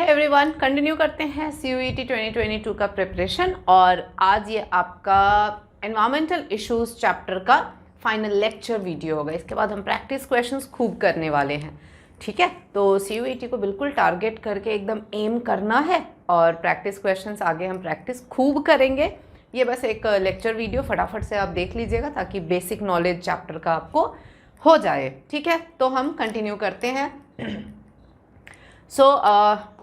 है everyone, continue करते हैं CUET 2022 का प्रिपरेशन। और आज ये आपका एनवायरमेंटल इश्यूज चैप्टर का फाइनल लेक्चर वीडियो होगा। इसके बाद हम प्रैक्टिस क्वेश्चंस खूब करने वाले हैं, ठीक है। तो CUET को बिल्कुल टारगेट करके एकदम एम करना है और प्रैक्टिस क्वेश्चंस आगे हम प्रैक्टिस खूब करेंगे। ये बस एक लेक्चर वीडियो फटाफट से आप देख लीजिएगा ताकि बेसिक नॉलेज चैप्टर का आपको हो जाए, ठीक है। तो हम कंटिन्यू करते हैं।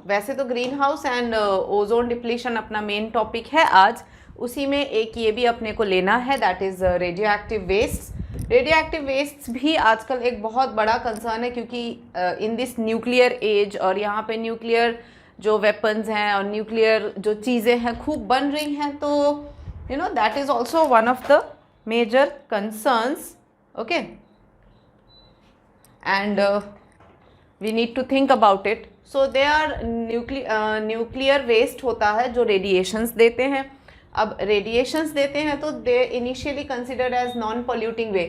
वैसे तो green house and ozone depletion अपना मेन टॉपिक है आज। उसी में एक ये भी अपने को लेना है, that is radio active waste. Radio active waste भी आजकल एक बहुत बड़ा कंसर्न है, क्योंकि इन दिस न्यूक्लियर एज और यहाँ पे न्यूक्लियर जो वेपन्स हैं और न्यूक्लियर जो चीज़ें हैं खूब बन रही हैं, तो you know that is also one of the major concerns, okay. And we need to think about it. So they are nuclear waste होता है जो रेडिएशंस देते हैं। अब रेडिएशंस देते हैं तो they initially considered as non polluting way.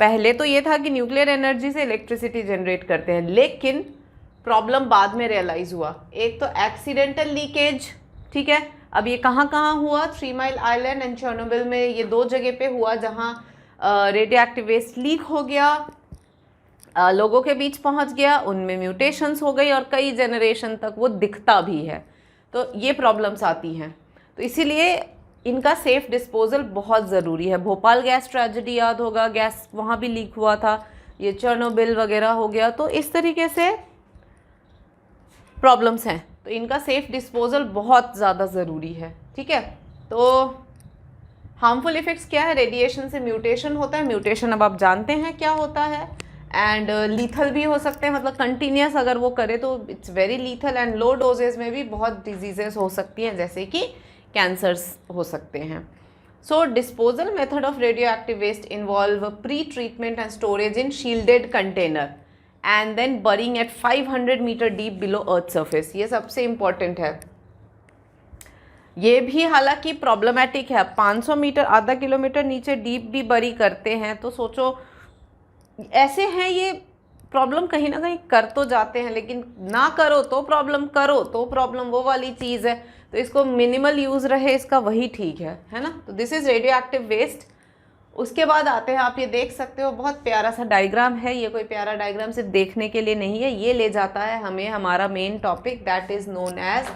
पहले तो ये था कि न्यूक्लियर एनर्जी से इलेक्ट्रिसिटी जनरेट करते हैं, लेकिन प्रॉब्लम बाद में रियलाइज़ हुआ। एक तो एक्सीडेंटल लीकेज, ठीक है। अब ये कहाँ कहाँ हुआ? 3 माइल आइलैंड एंड चेर्नोबिल में, ये 2 जगह पे हुआ जहाँ रेडियो एक्टिव वेस्ट लीक हो गया, लोगों के बीच पहुंच गया, उनमें म्यूटेशंस हो गई और कई जनरेशन तक वो दिखता भी है। तो ये प्रॉब्लम्स आती हैं, तो इसीलिए इनका सेफ डिस्पोजल बहुत ज़रूरी है। भोपाल गैस ट्रेजेडी याद होगा, गैस वहाँ भी लीक हुआ था, ये चेर्नोबिल वगैरह हो गया। तो इस तरीके से प्रॉब्लम्स हैं, तो इनका सेफ डिस्पोजल बहुत ज़्यादा ज़रूरी है, ठीक है। तो हार्मफुल इफ़ेक्ट्स क्या है? रेडिएशन से म्यूटेशन होता है। म्यूटेशन अब आप जानते हैं क्या होता है। एंड लीथल भी हो सकते हैं, मतलब कंटिन्यूस अगर वो करे तो it's very lethal. And low doses में भी बहुत डिजीजेस हो सकती हैं, जैसे कि कैंसर्स हो सकते हैं। So disposal method of radio active waste involve pre treatment and storage in shielded container and then burying at 500 meter deep below earth surface. ये सबसे इम्पॉर्टेंट है। ये भी हालांकि प्रॉब्लमेटिक है। 500 मीटर, आधा किलोमीटर नीचे डीप भी बरी करते हैं, तो सोचो ऐसे हैं ये प्रॉब्लम कहीं ना कहीं कर तो जाते हैं, लेकिन ना करो तो प्रॉब्लम, करो तो प्रॉब्लम, वो वाली चीज़ है। तो इसको मिनिमल यूज़ रहे, इसका वही ठीक है ना। तो this is radio active waste. उसके बाद आते हैं, आप ये देख सकते हो, बहुत प्यारा सा डायग्राम है। ये कोई प्यारा डायग्राम सिर्फ देखने के लिए नहीं है, ये ले जाता है हमें हमारा main topic, that is known as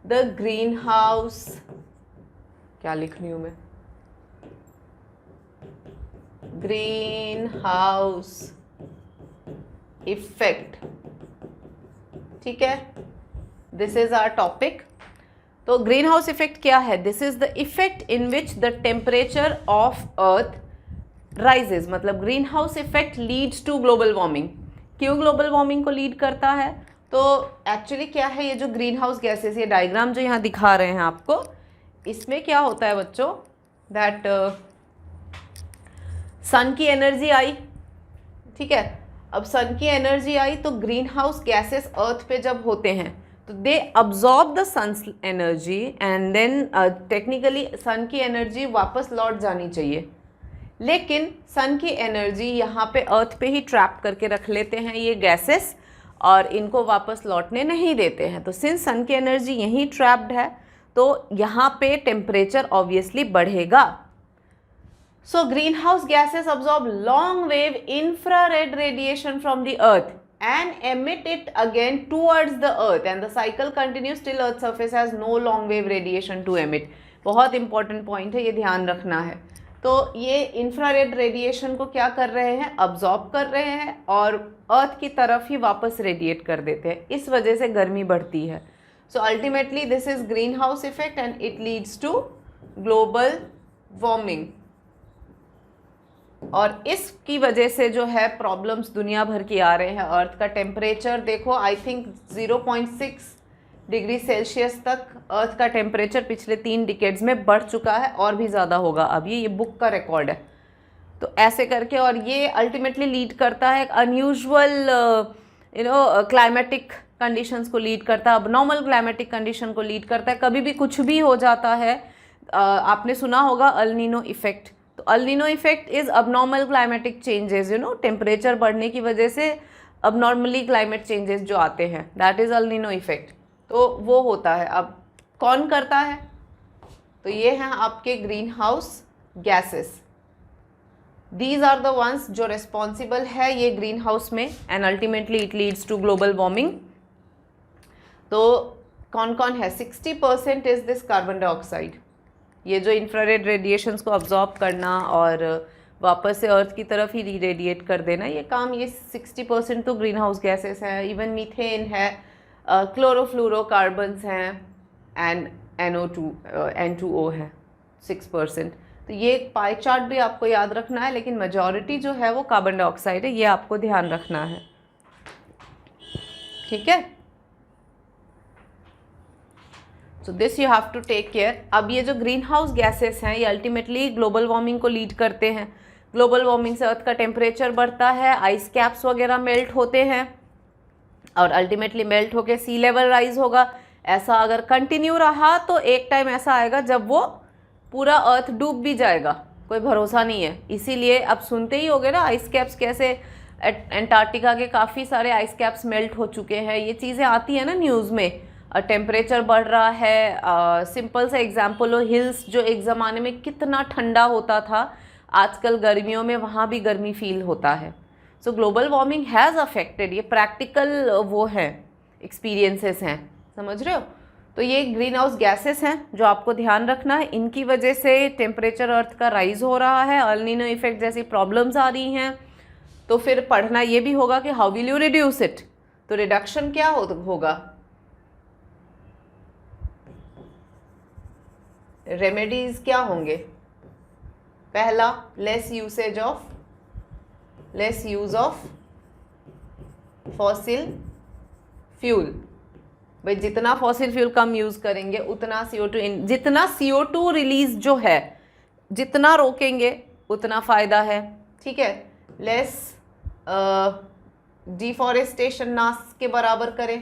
the greenhouse, क्या लिख रही हूँ मैं, ग्रीन हाउस इफेक्ट, ठीक है। This is our topic. तो ग्रीन हाउस इफेक्ट क्या है? This is the effect in which the temperature of earth rises. मतलब green house effect leads to global warming. क्यों ग्लोबल वार्मिंग को लीड करता है? तो एक्चुअली क्या है, ये जो ग्रीन हाउस गैसेस, ये डायग्राम जो यहाँ दिखा रहे हैं आपको, इसमें क्या होता है बच्चों, दैट सन की एनर्जी आई, ठीक है। अब सन की एनर्जी आई तो ग्रीन हाउस गैसेस अर्थ पे जब होते हैं तो they absorb the sun's energy and then technically sun की एनर्जी वापस लौट जानी चाहिए, लेकिन सन की एनर्जी यहाँ पे अर्थ पे ही ट्रैप करके रख लेते हैं ये गैसेस और इनको वापस लौटने नहीं देते हैं। तो सिंस सन की एनर्जी यहीं ट्रैप्ड है तो यहाँ पे टेम्परेचर ऑब्वियसली बढ़ेगा। So greenhouse gases absorb long wave infrared radiation from the earth and emit it again towards the earth, and the cycle continues till earth surface has no long wave radiation to emit. बहुत important point है, ये ध्यान रखना है। तो ये infrared radiation को क्या कर रहे हैं? अब्जॉर्ब कर रहे हैं और अर्थ की तरफ ही वापस रेडिएट कर देते हैं। इस वजह से गर्मी बढ़ती है। So ultimately this is green house effect and it leads to global warming. और इसकी वजह से जो है प्रॉब्लम्स दुनिया भर की आ रहे हैं। अर्थ का टेम्परेचर देखो, आई थिंक 0.6 डिग्री सेल्सियस तक अर्थ का टेम्परेचर पिछले 3 डिकेड्स में बढ़ चुका है, और भी ज़्यादा होगा अब। ये बुक का रिकॉर्ड है। तो ऐसे करके, और ये अल्टीमेटली लीड करता है अनयूजुअल क्लाइमेटिक कंडीशंस को लीड करता है, अब नॉर्मल क्लाइमेटिक कंडीशन को लीड करता है। कभी भी कुछ भी हो जाता है। आपने सुना होगा अल नीनो इफेक्ट। तो El Nino effect is abnormal climatic changes, temperature बढ़ने की वजह से अबनॉर्मली क्लाइमेट चेंजेस जो आते हैं, that is all Nino effect. तो वो होता है। अब कौन करता है? तो ये हैं आपके green house gases. These are the ones जो रिस्पॉन्सिबल है ये ग्रीन हाउस में, and ultimately it leads to global warming. तो कौन कौन है? 60% इज दिस कार्बन डाइऑक्साइड। ये जो इंफ्रारेड रेडिएशंस को अब्जॉर्ब करना और वापस से अर्थ की तरफ ही रीरेडिएट कर देना, ये काम ये 60% तो ग्रीन हाउस गैसेस हैं। इवन मीथेन है, क्लोरोफ्लोरोकार्बन्स हैं, एंड N2O है 6%। तो ये एक पाई चार्ट भी आपको याद रखना है, लेकिन मेजॉरिटी जो है वो कार्बन डाइऑक्साइड है, ये आपको ध्यान रखना है, ठीक है। So this you have to take care. अब ये जो ग्रीन हाउस गैसेस हैं ये अल्टीमेटली ग्लोबल वार्मिंग को लीड करते हैं। ग्लोबल वार्मिंग से अर्थ का टेम्परेचर बढ़ता है, आइस कैप्स वगैरह मेल्ट होते हैं, और अल्टीमेटली मेल्ट होकर सी लेवल राइज होगा। ऐसा अगर कंटिन्यू रहा तो एक टाइम ऐसा आएगा जब वो पूरा अर्थ डूब भी जाएगा, कोई भरोसा नहीं है। इसीलिए अब सुनते ही होगे ना आइस कैप्स कैसे, एंटार्क्टिका के काफ़ी सारे आइस कैप्स मेल्ट हो चुके हैं, ये चीज़ें आती हैं ना न्यूज़ में। टेम्परेचर बढ़ रहा है। सिंपल सा एग्जांपल हो, हिल्स जो एक ज़माने में कितना ठंडा होता था, आजकल गर्मियों में वहाँ भी गर्मी फील होता है। सो ग्लोबल वार्मिंग हैज़ अफेक्टेड, ये प्रैक्टिकल वो हैं, एक्सपीरियंसेस हैं, समझ रहे हो। तो ये ग्रीन हाउस गैसेस हैं जो आपको ध्यान रखना है। इनकी वजह से टेम्परेचर अर्थ का राइज हो रहा है, एल नीनो इफेक्ट जैसी प्रॉब्लम्स आ रही हैं। तो फिर पढ़ना ये भी होगा कि how will you reduce it. तो रिडक्शन क्या होगा? रेमेडीज क्या होंगे? पहला, less use of fossil fuel. भाई जितना फॉसिल फ्यूल कम यूज़ करेंगे उतना जितना CO2 रिलीज जो है जितना रोकेंगे उतना फ़ायदा है, ठीक है। लेस डिफॉरेस्टेशन ना के बराबर करें,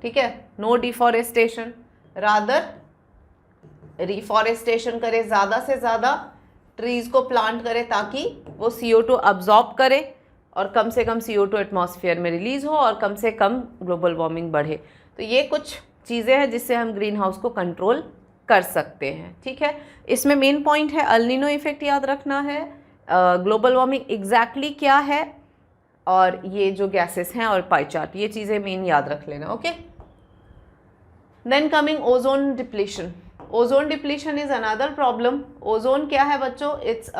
ठीक है। नो डिफॉरेस्टेशन, रादर रिफॉरेस्टेशन करें, ज़्यादा से ज़्यादा ट्रीज़ को प्लांट करें ताकि वो CO2 अब्जॉर्ब करे और कम से कम CO2 एटमॉस्फेयर में रिलीज़ हो और कम से कम ग्लोबल वार्मिंग बढ़े। तो ये कुछ चीज़ें हैं जिससे हम ग्रीन हाउस को कंट्रोल कर सकते हैं, ठीक है। इसमें मेन पॉइंट है एल नीनो इफेक्ट याद रखना है, ग्लोबल वार्मिंग एग्जैक्टली क्या है, और ये जो गैसेस हैं और पाई चार्ट, ये चीज़ें मेन याद रख लेना, okay. Then coming ozone depletion. Ozone depletion is another problem. Ozone क्या है बच्चों? इट्स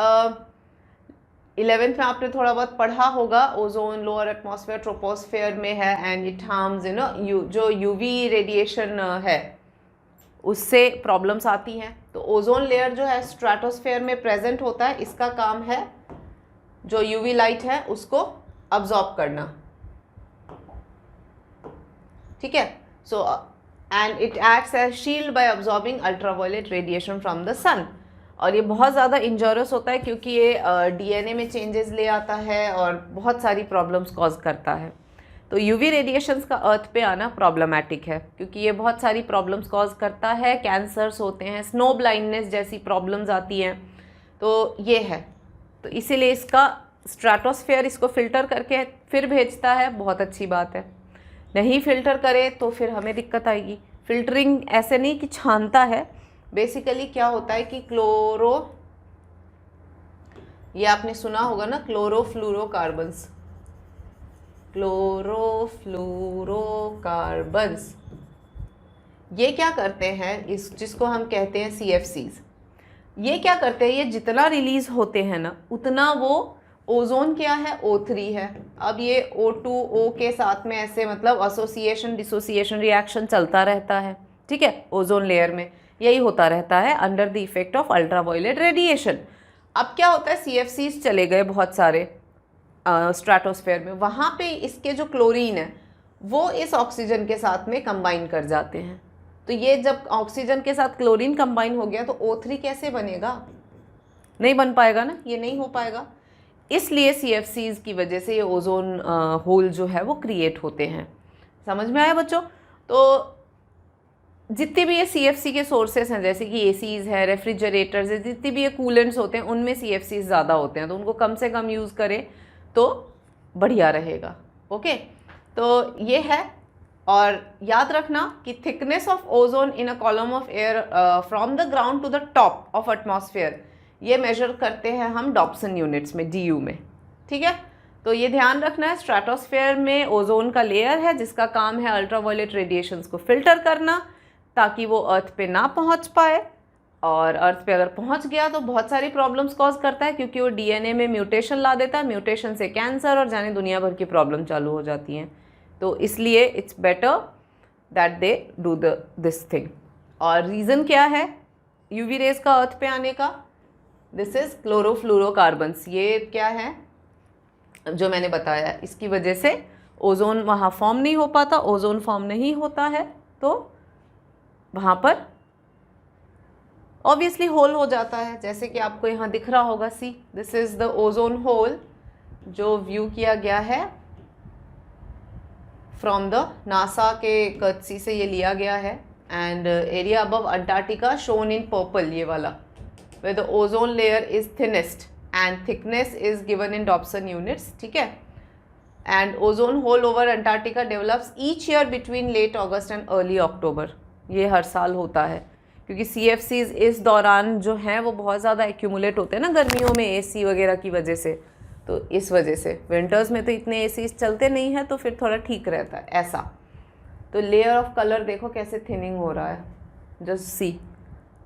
11th में आपने थोड़ा बहुत पढ़ा होगा। ओजोन लोअर एटमॉस्फेयर ट्रोपोस्फेयर में है, एंड इट हार्म्स जो यूवी रेडिएशन है उससे प्रॉब्लम्स आती हैं। तो ओजोन लेयर जो है स्ट्रेटोस्फेयर में प्रेजेंट होता है, इसका काम है जो यूवी लाइट है उसको अब्जॉर्ब करना, ठीक है। So and it acts as shield by absorbing ultraviolet radiation from the sun. और ये बहुत ज़्यादा इंजरियस होता है क्योंकि ये DNA में चेंजेस ले आता है और बहुत सारी प्रॉब्लम्स कॉज करता है। तो यूवी रेडिएशंस का अर्थ पे आना प्रॉब्लमेटिक है क्योंकि ये बहुत सारी प्रॉब्लम्स कॉज करता है। कैंसर्स होते हैं, स्नो ब्लाइंडनेस जैसी प्रॉब्लम्स आती हैं, तो ये है। तो इसीलिए इसका स्ट्रेटोस्फेयर इसको फ़िल्टर करके फिर भेजता है, बहुत अच्छी बात है। नहीं फ़िल्टर करे तो फिर हमें दिक्कत आएगी। फ़िल्टरिंग ऐसे नहीं कि छानता है, बेसिकली क्या होता है कि ये आपने सुना होगा ना, क्लोरोफ्लोरोकार्बन्स ये क्या करते हैं, जिसको हम कहते हैं CFCs। ये क्या करते हैं, ये जितना रिलीज होते हैं ना उतना वो ओजोन क्या है, O3 है। अब ये O2O के साथ में ऐसे मतलब एसोसिएशन डिसोसिएशन रिएक्शन चलता रहता है, ठीक है। ओजोन लेयर में यही होता रहता है under the effect of ultraviolet radiation. अब क्या होता है, CFCs चले गए बहुत सारे स्ट्रेटोस्फेयर में, वहाँ पे इसके जो क्लोरीन है वो इस ऑक्सीजन के साथ में कंबाइन कर जाते हैं। तो ये जब ऑक्सीजन के साथ क्लोरीन कंबाइन हो गया तो O3 कैसे बनेगा? नहीं बन पाएगा ना, ये नहीं हो पाएगा। इसलिए CFCs की वजह से ये ओजोन होल जो है वो क्रिएट होते हैं। समझ में आया बच्चों? तो जितने भी ये CFC के सोर्सेस हैं, जैसे कि ACs है, रेफ्रिजरेटर्स है, जितने भी ये कूलेंट्स होते हैं उनमें CFCs ज़्यादा होते हैं, तो उनको कम से कम यूज़ करें तो बढ़िया रहेगा, ओके। तो ये है। और याद रखना कि thickness of ozone in a column of air from the ground to the top of atmosphere, ये मेजर करते हैं हम डॉप्सन यूनिट्स में, DU में, ठीक है। तो ये ध्यान रखना है, स्ट्रेटोस्फेयर में ओजोन का लेयर है जिसका काम है अल्ट्रावायलेट रेडिएशंस को फिल्टर करना ताकि वो अर्थ पे ना पहुंच पाए, और अर्थ पे अगर पहुंच गया तो बहुत सारी प्रॉब्लम्स कॉज करता है क्योंकि वो DNA में म्यूटेशन ला देता है, म्यूटेशन से कैंसर और जाने दुनिया भर की प्रॉब्लम चालू हो जाती हैं। तो इसलिए it's better that they do this thing. और रीज़न क्या है UV रेज का अर्थ पे आने का? This is chlorofluorocarbons. ये क्या है जो मैंने बताया, इसकी वजह से ओजोन वहाँ फॉर्म नहीं हो पाता, ओजोन फॉर्म नहीं होता है तो वहाँ पर ऑब्वियसली होल हो जाता है, जैसे कि आपको यहाँ दिख रहा होगा। See, this is the ozone hole जो व्यू किया गया है फ्रॉम द नासा के कर्टसी से, ये लिया गया है। And area above Antarctica shown in purple, ये वाला, where the ozone layer is thinnest and thickness is given in Dobson units, ठीक है। and ozone hole over Antarctica develops each year between late August and early October। ये हर साल होता है क्योंकि CFCs इस दौरान जो हैं वो बहुत ज़्यादा एक्यूमुलेट होते हैं ना गर्मियों में AC वगैरह की वजह से, तो इस वजह से विंटर्स में तो इतने ACs चलते नहीं हैं तो फिर थोड़ा ठीक रहता है ऐसा। तो लेयर ऑफ कलर देखो कैसे थिनिंग हो रहा है, जस्ट सी।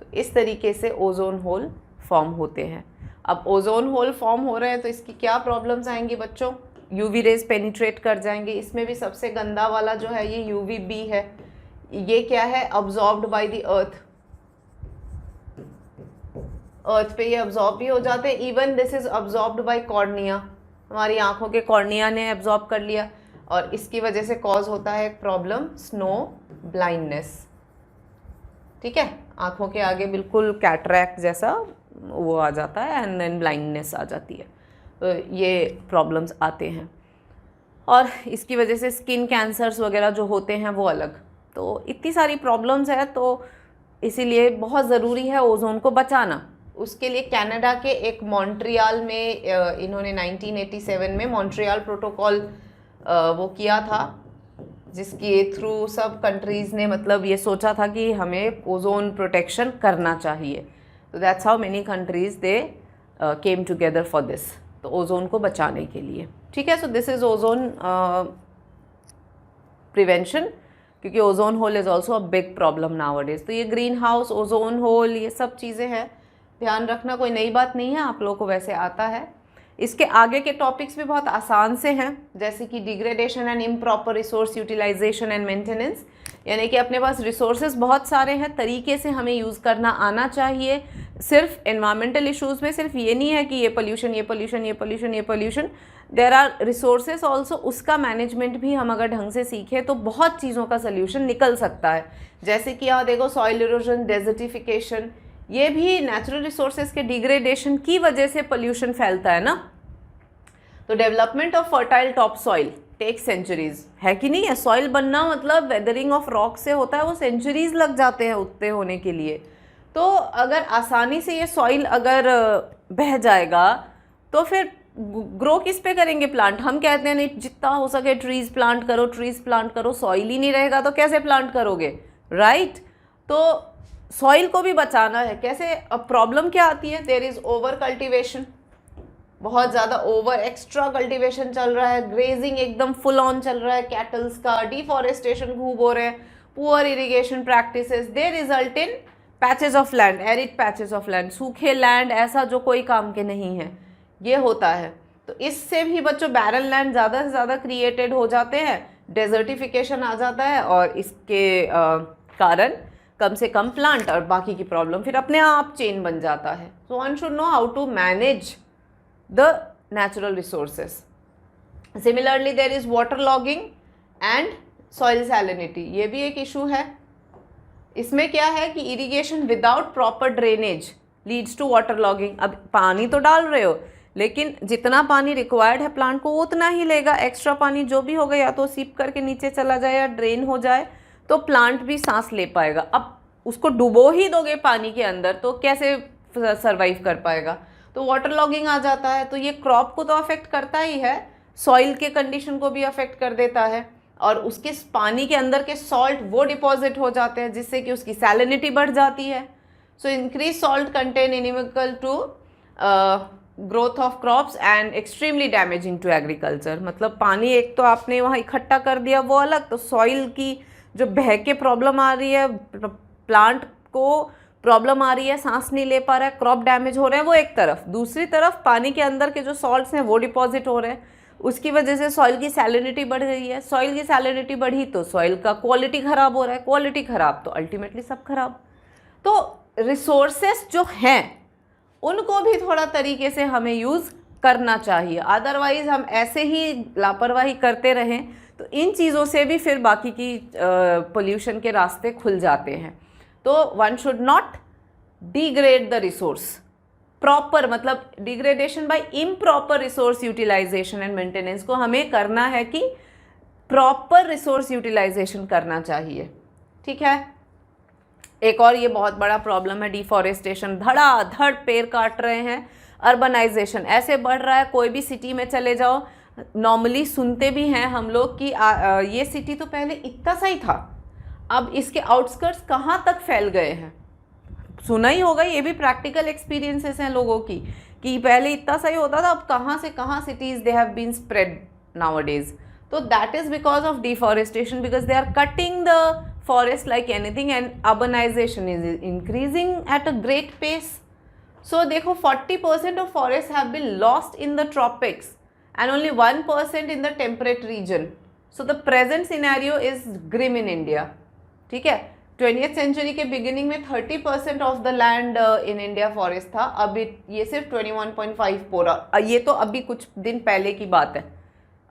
तो इस तरीके से ओजोन होल फॉर्म होते हैं। अब ओजोन होल फॉर्म हो रहे हैं तो इसकी क्या प्रॉब्लम्स आएंगी बच्चों? UV रेज पेनिट्रेट कर जाएंगे। इसमें भी सबसे गंदा वाला जो है ये UVB है। ये क्या है? Absorbed by the earth, earth पे ये अब्जॉर्ब भी हो जाते हैं। Even this is absorbed by cornea, हमारी आंखों के कॉर्निया ने अब्जॉर्ब कर लिया और इसकी वजह से कॉज होता है एक प्रॉब्लम, स्नो ब्लाइंडनेस, ठीक है। आंखों के आगे बिल्कुल कैटरैक्ट जैसा वो आ जाता है एंड देन ब्लाइंडनेस आ जाती है। तो ये प्रॉब्लम्स आते हैं और इसकी वजह से स्किन कैंसर्स वगैरह जो होते हैं वो अलग। तो इतनी सारी प्रॉब्लम्स है, तो इसीलिए बहुत ज़रूरी है ओजोन को बचाना। उसके लिए कनाडा के एक मॉन्ट्रियल में इन्होंने 1987 में मॉन्ट्रियल प्रोटोकॉल वो किया था, जिसके थ्रू सब कंट्रीज़ ने मतलब ये सोचा था कि हमें ओजोन प्रोटेक्शन करना चाहिए। तो that's how many countries they came together for this, तो ओजोन को बचाने के लिए, ठीक है। So this is ozone prevention, क्योंकि ozone hole is also a big problem nowadays. तो ये ग्रीन हाउस, ओजोन होल, ये सब चीज़ें हैं, ध्यान रखना, कोई नई बात नहीं है, आप लोगों को वैसे आता है। इसके आगे के टॉपिक्स भी बहुत आसान से हैं, जैसे कि degradation and improper resource utilisation and maintenance, यानी कि अपने पास रिसोर्सेज बहुत सारे हैं, तरीके से हमें यूज़ करना आना चाहिए। सिर्फ एनवायरमेंटल इश्यूज़ में सिर्फ ये नहीं है कि ये पोल्यूशन, ये पोल्यूशन, ये पोल्यूशन, ये pollution, there are resources also. उसका मैनेजमेंट भी हम अगर ढंग से सीखें तो बहुत चीज़ों का सोल्यूशन निकल सकता है। जैसे कि यहाँ देखो सॉइल इरोजन, डेजर्टिफिकेशन, ये भी नेचुरल रिसोर्सेज के डिग्रेडेशन की वजह से पोल्यूशन फैलता है ना। तो development of fertile top soil take centuries, है कि नहीं है। सॉइल बनना मतलब वेदरिंग ऑफ रॉक से होता है, वो सेंचुरीज लग जाते हैं उतने होने के लिए। तो अगर आसानी से ये सॉइल अगर बह जाएगा तो फिर ग्रो किस पे करेंगे प्लांट? हम कहते हैं नहीं जितना हो सके ट्रीज प्लांट करो, ट्रीज प्लांट करो, सॉइल ही नहीं रहेगा तो कैसे प्लांट करोगे, राइट। तो सॉइल को भी बचाना है, कैसे? अब प्रॉब्लम क्या आती है? देयर इज ओवर कल्टिवेशन, बहुत ज़्यादा ओवर एक्स्ट्रा कल्टिवेशन चल रहा है, ग्रेजिंग एकदम फुल ऑन चल रहा है कैटल्स का, डिफॉरेस्टेशन खूब हो रहे हैं, poor irrigation practices, they result in patches of land, arid patches of land, सूखे लैंड, ऐसा जो कोई काम के नहीं है, ये होता है। तो इससे भी बच्चों बैरन लैंड ज़्यादा से ज़्यादा क्रिएटेड हो जाते हैं, डेजर्टिफिकेशन आ जाता है और इसके कारण कम से कम प्लांट और बाकी की प्रॉब्लम फिर अपने आप चेन बन जाता है। So one should know how to manage the natural resources. Similarly, there is water logging and soil salinity. ये भी एक इशू है। इसमें क्या है कि irrigation without proper drainage leads to water logging। अब पानी तो डाल रहे हो लेकिन जितना पानी रिक्वायर्ड है प्लांट को वो उतना ही लेगा, एक्स्ट्रा पानी जो भी होगा या तो सीप करके नीचे चला जाए या ड्रेन हो जाए तो प्लांट भी सांस ले पाएगा। अब उसको डुबो ही दोगे पानी के अंदर तो कैसे सर्वाइव कर पाएगा? तो वाटर लॉगिंग आ जाता है। तो ये क्रॉप को तो अफेक्ट करता ही है, सॉइल के कंडीशन को भी अफेक्ट कर देता है, और उसके पानी के अंदर के सॉल्ट वो डिपॉजिट हो जाते हैं जिससे कि उसकी सैलिनिटी बढ़ जाती है. So increase salt content inimical to growth of crops and extremely damaging to agriculture. मतलब पानी एक तो आपने वहाँ इकट्ठा कर दिया वो अलग, तो सॉइल की जो बह के प्रॉब्लम आ रही है, प्लांट को प्रॉब्लम आ रही है, सांस नहीं ले पा रहा है, क्रॉप डैमेज हो रहा है, वो एक तरफ. दूसरी तरफ पानी के अंदर के जो सॉल्ट्स हैं वो डिपॉजिट हो रहे हैं, उसकी वजह से सॉइल की सैलिनिटी बढ़ गई है. सॉइल की सैलिनिटी बढ़ी तो सॉइल का क्वालिटी ख़राब हो रहा है, क्वालिटी ख़राब तो अल्टीमेटली सब खराब. तो रिसोर्सेस जो हैं उनको भी थोड़ा तरीके से हमें यूज़ करना चाहिए, अदरवाइज़ हम ऐसे ही लापरवाही करते रहें तो इन चीज़ों से भी फिर बाकी की पोल्यूशन के रास्ते खुल जाते हैं. तो one should not degrade the resource. Proper मतलब degradation by improper resource utilisation and maintenance को हमें करना है कि प्रॉपर रिसोर्स यूटिलाइजेशन करना चाहिए. ठीक है. एक और ये बहुत बड़ा प्रॉब्लम है डिफॉरेस्टेशन. धड़ाधड़ पेड़ काट रहे हैं, अर्बनाइजेशन ऐसे बढ़ रहा है. कोई भी सिटी में चले जाओ, नॉर्मली सुनते भी हैं हम लोग कि ये सिटी तो पहले इतना सा ही था, अब इसके आउटस्कर्ट्स कहाँ तक फैल गए हैं. सुना ही होगा, ये भी प्रैक्टिकल एक्सपीरियंसेस हैं लोगों की कि पहले इतना सा ही होता था, अब कहाँ से कहाँ cities they have been spread nowadays. तो that is because of deforestation, because they are cutting the forest like anything and urbanization is increasing at a great pace. So देखो 40% of forests have been lost in the tropics and only 1% in the temperate region. So the present scenario is grim in India. ठीक है. 20th century के beginning में 30% of the land in India forest था, अभी ये सिर्फ 21.5 पूरा. ये तो अभी कुछ दिन पहले की बात है,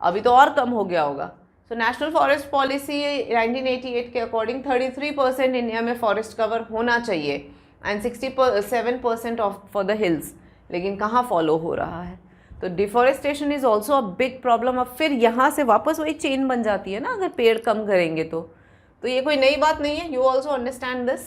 अभी तो और कम हो गया होगा. तो नेशनल फॉरेस्ट पॉलिसी 1988 के अकॉर्डिंग 33% इंडिया में फॉरेस्ट कवर होना चाहिए and 67% of for the hills, लेकिन कहाँ फॉलो हो रहा है. तो deforestation is also a big problem. अब फिर यहाँ से वापस वही चेन बन जाती है ना, अगर पेड़ कम करेंगे तो ये कोई नई बात नहीं है. You also understand this.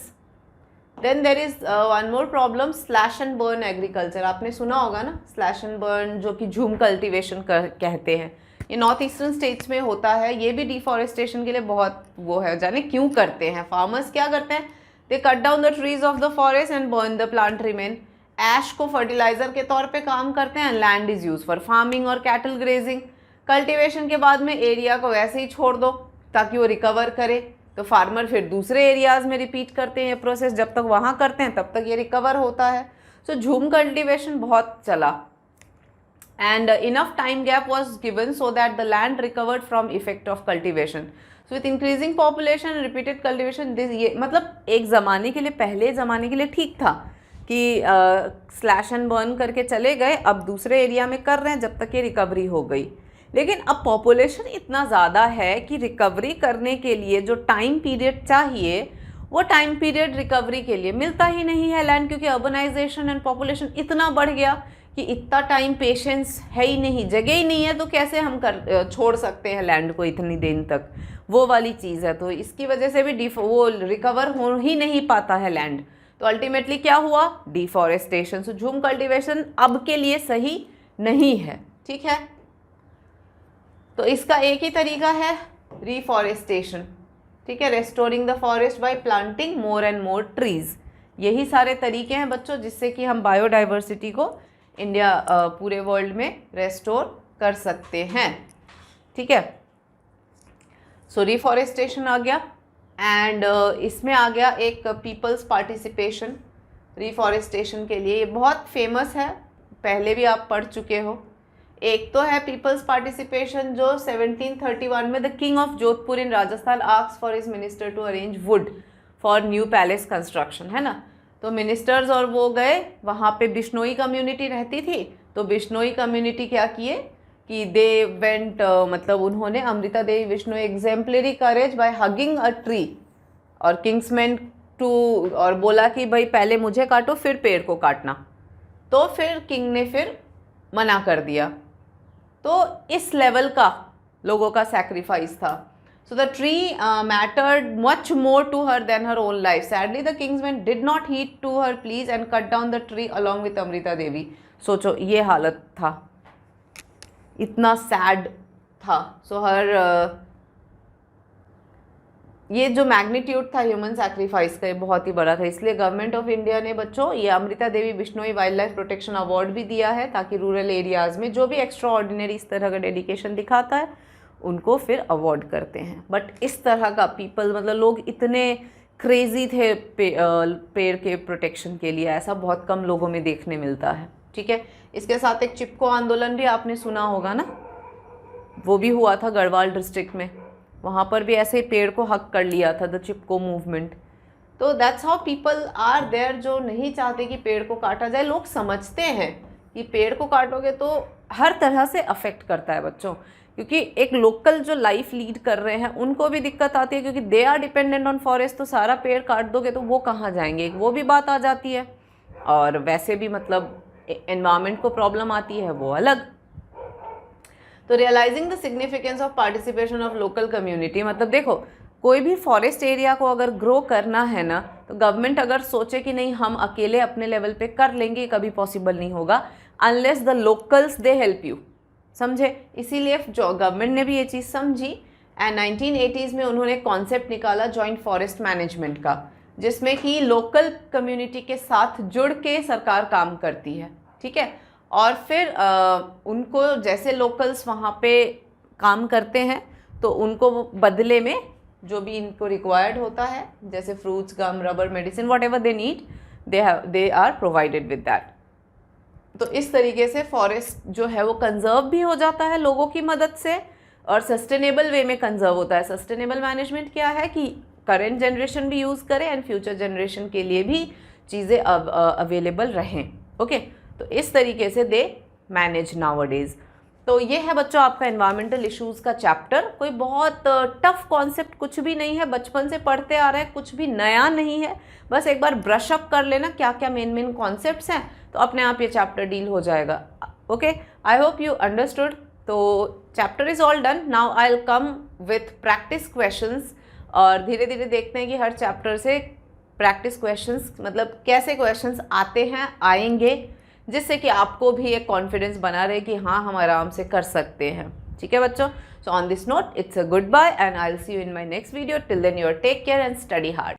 Then there is one more problem, slash and burn agriculture. आपने सुना होगा ना, स्लैश एंड बर्न, जो कि झूम कल्टिवेशन कहते हैं. ये नॉर्थ ईस्टर्न स्टेट्स में होता है. ये भी डिफॉरेस्टेशन के लिए बहुत वो है. जाने क्यों करते हैं फार्मर्स, क्या करते हैं, they cut down the trees of the forest and burn the plant remain. Ash को फर्टिलाइजर के तौर पे काम करते हैं. Land is use for farming और कैटल ग्रेजिंग. कल्टिवेशन के बाद में एरिया को वैसे ही छोड़ दो ताकि वो रिकवर करे. तो फार्मर फिर दूसरे एरियाज में रिपीट करते हैं ये प्रोसेस. जब तक वहाँ करते हैं तब तक ये रिकवर होता है. सो झूम कल्टिवेशन बहुत चला and enough time gap was given so that the land recovered from effect of cultivation. So with increasing population and repeated cultivation, this ये मतलब एक ज़माने के लिए, पहले ज़माने के लिए ठीक था कि स्लैश एंड बर्न करके चले गए, अब दूसरे एरिया में कर रहे हैं जब तक ये रिकवरी हो गई. लेकिन अब पॉपुलेशन इतना ज़्यादा है कि रिकवरी करने के लिए जो टाइम पीरियड चाहिए वो टाइम पीरियड रिकवरी के लिए मिलता ही नहीं है लैंड, क्योंकि अर्बनाइजेशन एंड पॉपुलेशन इतना बढ़ गया कि इतना टाइम पेशेंस है ही नहीं, जगह ही नहीं है. तो कैसे हम छोड़ सकते हैं लैंड को इतनी दिन तक, वो वाली चीज़ है. तो इसकी वजह से भी वो रिकवर हो ही नहीं पाता है लैंड. तो अल्टीमेटली क्या हुआ, डिफॉरेस्टेशन. सो झूम कल्टीवेशन अब के लिए सही नहीं है. ठीक है. तो इसका एक ही तरीका है, रिफॉरेस्टेशन. ठीक है. Restoring the forest by planting more and more trees. यही सारे तरीके हैं बच्चों जिससे कि हम बायोडाइवर्सिटी को इंडिया पूरे वर्ल्ड में रेस्टोर कर सकते हैं. ठीक है. सो रिफॉरेस्टेशन आ गया एंड इसमें आ गया एक पीपल्स पार्टिसिपेशन रिफॉरेस्टेशन के लिए. ये बहुत फेमस है, पहले भी आप पढ़ चुके हो. एक तो है पीपल्स पार्टिसिपेशन जो 1731 में the king of Jodhpur in Rajasthan asked for his minister to arrange wood for new palace construction. है ना. तो मिनिस्टर्स और वो गए, वहाँ पे बिश्नोई कम्युनिटी रहती थी. तो बिश्नोई कम्युनिटी क्या किए कि दे वेंट, मतलब उन्होंने Amrita Devi Bishnoi exemplary courage by hugging a tree और किंग्समैन टू, और बोला कि भाई पहले मुझे काटो फिर पेड़ को काटना. तो फिर किंग ने फिर मना कर दिया. तो इस लेवल का लोगों का सैक्रिफाइस था. So the tree mattered much more to her than her own life. Sadly, the kingsmen did not heed to her pleas and cut down the tree along with Amrita Devi. सोचो ये हालत था. इतना sad था। सो ये जो magnitude था human sacrifice का, ये बहुत ही बड़ा था। इसलिए गवर्नमेंट ऑफ इंडिया ने बच्चों ये Amrita Devi Bishnoi wildlife protection award भी दिया है, ताकि रूरल एरियाज़ में जो भी एक्स्ट्रा ऑर्डिनरी इस तरह का डेडिकेशन दिखाता है उनको फिर अवार्ड करते हैं। बट इस तरह का पीपल, मतलब लोग इतने क्रेजी थे पेड़ के प्रोटेक्शन के लिए, ऐसा बहुत कम लोगों में देखने मिलता है। ठीक है, इसके साथ एक चिपको आंदोलन भी आपने सुना होगा ना, वो भी हुआ था गढ़वाल डिस्ट्रिक्ट में। वहाँ पर भी ऐसे पेड़ को हक कर लिया था, द चिपको मूवमेंट। तो that's how people are there, जो नहीं चाहते कि पेड़ को काटा जाए। लोग समझते हैं कि पेड़ को काटोगे तो हर तरह से अफेक्ट करता है बच्चों, क्योंकि एक लोकल जो लाइफ लीड कर रहे हैं उनको भी दिक्कत आती है, क्योंकि they are dependent on forest. तो सारा पेड़ काट दोगे तो वो कहाँ जाएंगे, वो भी बात आ जाती है। और वैसे भी मतलब एनवायरनमेंट को प्रॉब्लम आती है, वो अलग। तो realising the significance of participation of local community, मतलब देखो कोई भी फॉरेस्ट एरिया को अगर ग्रो करना है ना, तो गवर्नमेंट अगर सोचे कि नहीं हम अकेले अपने लेवल पे कर लेंगे, कभी पॉसिबल नहीं होगा unless the locals they help you. समझे? इसीलिए जो गवर्नमेंट ने भी ये चीज़ समझी एंड 1980s में उन्होंने कॉन्सेप्ट निकाला जॉइंट फॉरेस्ट मैनेजमेंट का, जिसमें कि लोकल कम्युनिटी के साथ जुड़ के सरकार काम करती है। ठीक है, और फिर उनको जैसे लोकल्स वहाँ पे काम करते हैं तो उनको बदले में जो भी इनको रिक्वायर्ड होता है, जैसे fruits, gum, rubber, medicine, whatever they need, they are provided with that. तो इस तरीके से फॉरेस्ट जो है वो कंजर्व भी हो जाता है लोगों की मदद से, और सस्टेनेबल वे में कंजर्व होता है। सस्टेनेबल मैनेजमेंट क्या है कि करेंट जनरेशन भी यूज़ करे एंड फ्यूचर जनरेशन के लिए भी चीज़ें अवेलेबल रहें। ओके, तो इस तरीके से दे मैनेज नाउअडेज। तो ये है बच्चों आपका एनवायरमेंटल इश्यूज़ का चैप्टर। कोई बहुत टफ कॉन्सेप्ट कुछ भी नहीं है, बचपन से पढ़ते आ रहे हैं, कुछ भी नया नहीं है। बस एक बार ब्रश अप कर लेना क्या क्या मेन कॉन्सेप्ट्स हैं, तो अपने आप ये चैप्टर डील हो जाएगा। Okay, I hope you understood. तो chapter is all done. Now I will come with practice questions, और धीरे धीरे देखते हैं कि हर चैप्टर से प्रैक्टिस क्वेश्चंस, मतलब कैसे क्वेश्चंस आते हैं, आएंगे, जिससे कि आपको भी एक कॉन्फिडेंस बना रहे कि हाँ हम आराम से कर सकते हैं। ठीक है बच्चों, so on this note it's a goodbye and I will see you in my next video. Till then you take care and study hard.